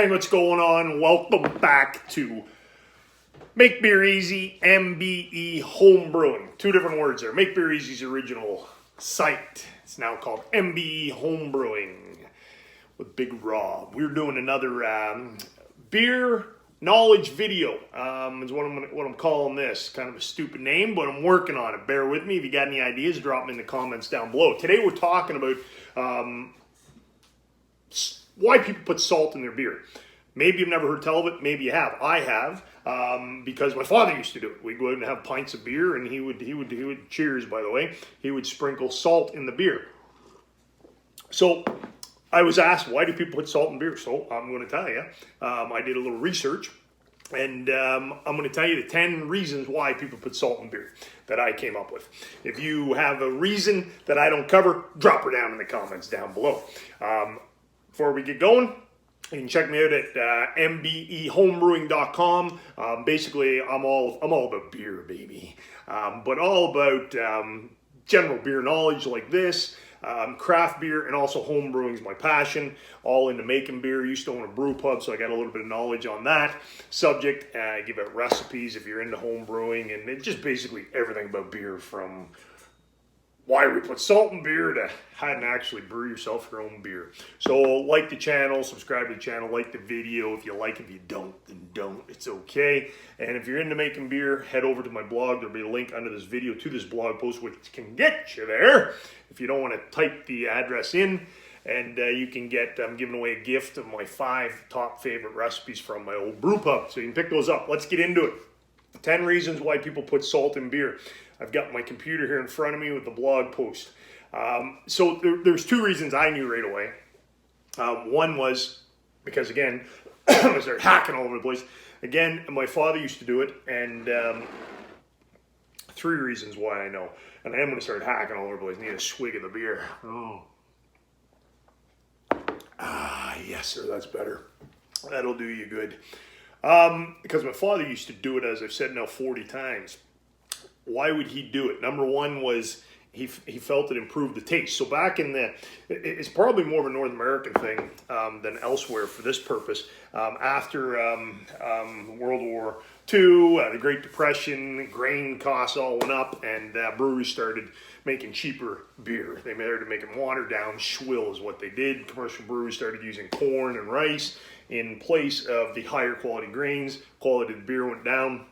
gang, what's going on? Welcome back to Make Beer Easy, MBE Home Brewing. Two different words there. Make Beer Easy's original site. It's now called MBE Home Brewing with Big Rob. We're doing another beer knowledge video. Is what I'm calling this. Kind of a stupid name, but I'm working on it. Bear with me. If you got any ideas, drop them in the comments down below. Today we're talking about why people put salt in their beer. Maybe you've never heard tell of it. Maybe you have. I have, because my father used to do it. We'd go out and have pints of beer, and he would cheers, by the way. He would sprinkle salt in the beer. So I was asked, why do people put salt in beer? So I'm going to tell you. I did a little research, and I'm going to tell you the 10 reasons why people put salt in beer that I came up with. If you have a reason that I don't cover, drop her down in the comments down below. Before we get going, you can check me out at mbehomebrewing.com. Basically, I'm all about beer, baby, but all about general beer knowledge like this. Craft beer and also home brewing is my passion. All into making beer. Used to own a brew pub, so I got a little bit of knowledge on that subject. I give out recipes if you're into home brewing, and it's just basically everything about beer, from why we put salt in beer to how to actually brew yourself your own beer. So like the channel, subscribe to the channel, like the video. If you like it, if you don't, then don't. It's okay. And if you're into making beer, head over to my blog. There'll be a link under this video to this blog post, which can get you there. If you don't want to type the address in, and you can get, I'm giving away a gift of my 5 top favorite recipes from my old brew pub. So you can pick those up. Let's get into it. 10 reasons why people put salt in beer. I've got my computer here in front of me with the blog post. So there's 2 reasons I knew right away. One was because, again, I started hacking all over the place. Again, my father used to do it, and 3 reasons why I know. And I am going to start hacking all over the place. I need a swig of the beer. Oh. Ah, yes, sir, that's better. That'll do you good. Because my father used to do it, as I've said now 40 times. Why would he do it? Number one was he felt it improved the taste. So back in it's probably more of a North American thing than elsewhere for this purpose. After World War II, the Great Depression, grain costs all went up, and breweries started making cheaper beer. They started making watered down swill is what they did. Commercial breweries started using corn and rice in place of the higher quality grains. Quality of the beer went down.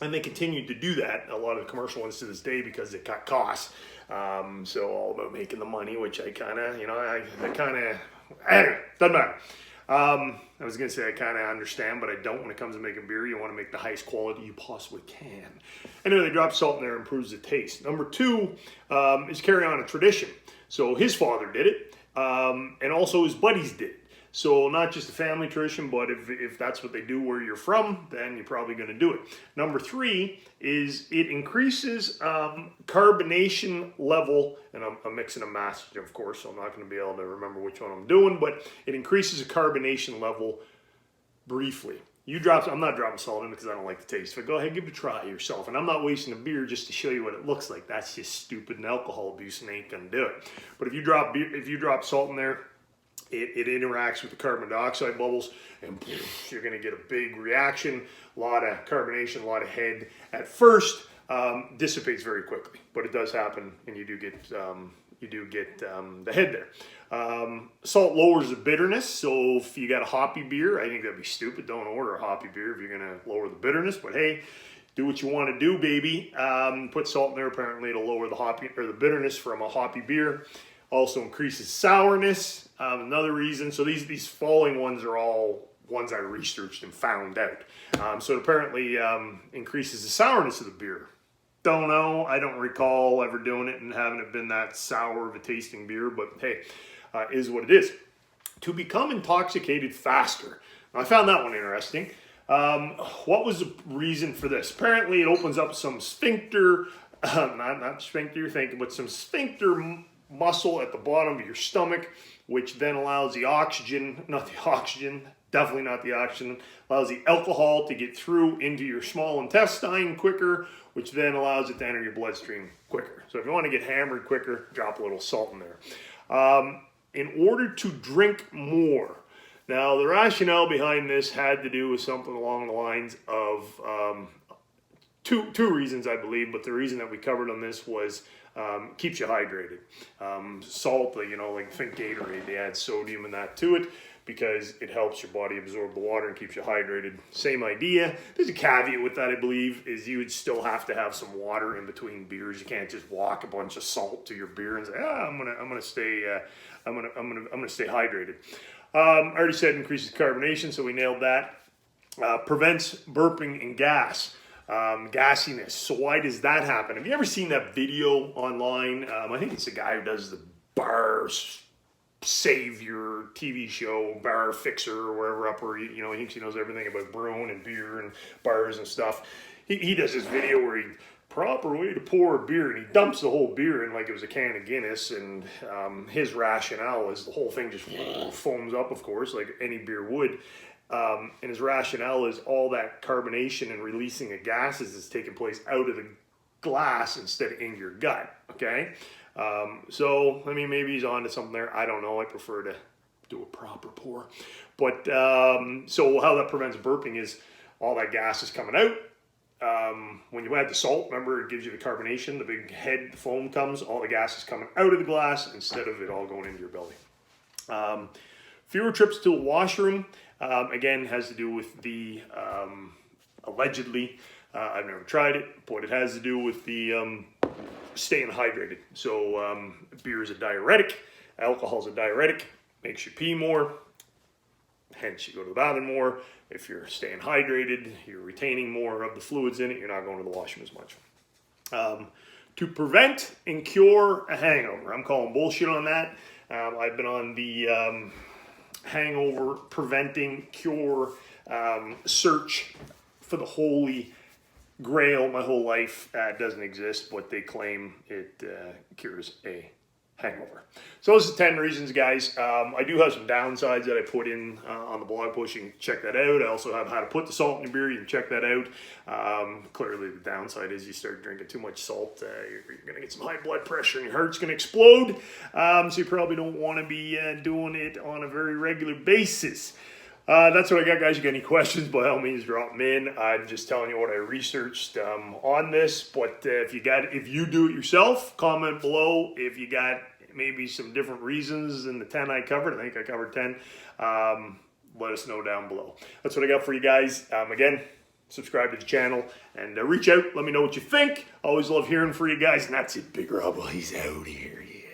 And they continued to do that, a lot of the commercial ones to this day, because it cut costs. So all about making the money, which I kind of, anyway, doesn't matter. I was going to say I kind of understand, but I don't when it comes to making beer. You want to make the highest quality you possibly can. Anyway, they drop salt in there, improves the taste. Number 2 is carry on a tradition. So his father did it, and also his buddies did it. So not just a family tradition, but if that's what they do where you're from, then you're probably going to do it. Number 3 is it increases carbonation level, and I'm mixing a mass, of course, so I'm not going to be able to remember which one I'm doing, but it increases the carbonation level briefly. I'm not dropping salt in it because I don't like the taste, but go ahead, give it a try yourself. And I'm not wasting a beer just to show you what it looks like. That's just stupid, and alcohol abuse, and ain't going to do it. But if you drop salt in there, it interacts with the carbon dioxide bubbles, and you're going to get a big reaction, a lot of carbonation, a lot of head. At first, dissipates very quickly, but it does happen, and you do get the head there. Salt lowers the bitterness, so if you got a hoppy beer, I think that'd be stupid. Don't order a hoppy beer if you're going to lower the bitterness, but hey, do what you want to do, baby. Put salt in there. Apparently, it'll lower the bitterness from a hoppy beer. Also increases sourness, another reason. So these following ones are all ones I researched and found out. So it apparently increases the sourness of the beer. Don't know, I don't recall ever doing it and having it been that sour of a tasting beer, but hey, is what it is. To become intoxicated faster. Now, I found that one interesting. What was the reason for this? Apparently it opens up some sphincter, not sphincter you're thinking, but some sphincter muscle at the bottom of your stomach, which then allows definitely not the oxygen, allows the alcohol to get through into your small intestine quicker, which then allows it to enter your bloodstream quicker. So if you want to get hammered quicker, drop a little salt in there. In order to drink more, Now, the rationale behind this had to do with something along the lines of two reasons, I believe, but the reason that we covered on this was keeps you hydrated. Salt, you know, like think Gatorade, they add sodium and that to it because it helps your body absorb the water and keeps you hydrated. Same idea. There's a caveat with that, I believe, is you would still have to have some water in between beers. You can't just walk a bunch of salt to your beer and say, I'm gonna stay hydrated. I already said increases carbonation, so we nailed that. Prevents burping and gassiness. So why does that happen? Have you ever seen that video online? I think it's the guy who does the bar savior TV show, bar fixer or wherever up where he thinks he knows everything about brewing and beer and bars and stuff. He does this video where he proper way to pour a beer, and he dumps the whole beer in like it was a can of Guinness, and his rationale is the whole thing just foams up, of course, like any beer would. And his rationale is all that carbonation and releasing of gases is taking place out of the glass instead of in your gut, okay? So, I mean, maybe he's onto something there. I don't know. I prefer to do a proper pour. But, so how that prevents burping is all that gas is coming out. When you add the salt, remember, it gives you the carbonation, the big head foam comes, all the gas is coming out of the glass instead of it all going into your belly. Fewer trips to the washroom, again, has to do with the, allegedly, I've never tried it, but it has to do with the staying hydrated. So beer is a diuretic, alcohol is a diuretic, makes you pee more, hence you go to the bathroom more. If you're staying hydrated, you're retaining more of the fluids in it, you're not going to the washroom as much. To prevent and cure a hangover. I'm calling bullshit on that. I've been on the hangover preventing cure search for the holy grail my whole life. It doesn't exist, but they claim it cures a hangover. So those are 10 reasons, guys. I do have some downsides that I put in on the blog post. You can check that out. I also have how to put the salt in your beer. You can check that out. Clearly the downside is you start drinking too much salt, you're going to get some high blood pressure and your heart's going to explode. So you probably don't want to be doing it on a very regular basis. That's what I got, guys. You got any questions, by all means, drop them in. I'm just telling you what I researched on this. But if you do it yourself, comment below. If you got maybe some different reasons than the 10 I covered, I think I covered 10, let us know down below. That's what I got for you guys. Again, subscribe to the channel and reach out. Let me know what you think. Always love hearing from you guys. And that's it, Big Rob. He's out here. Yeah.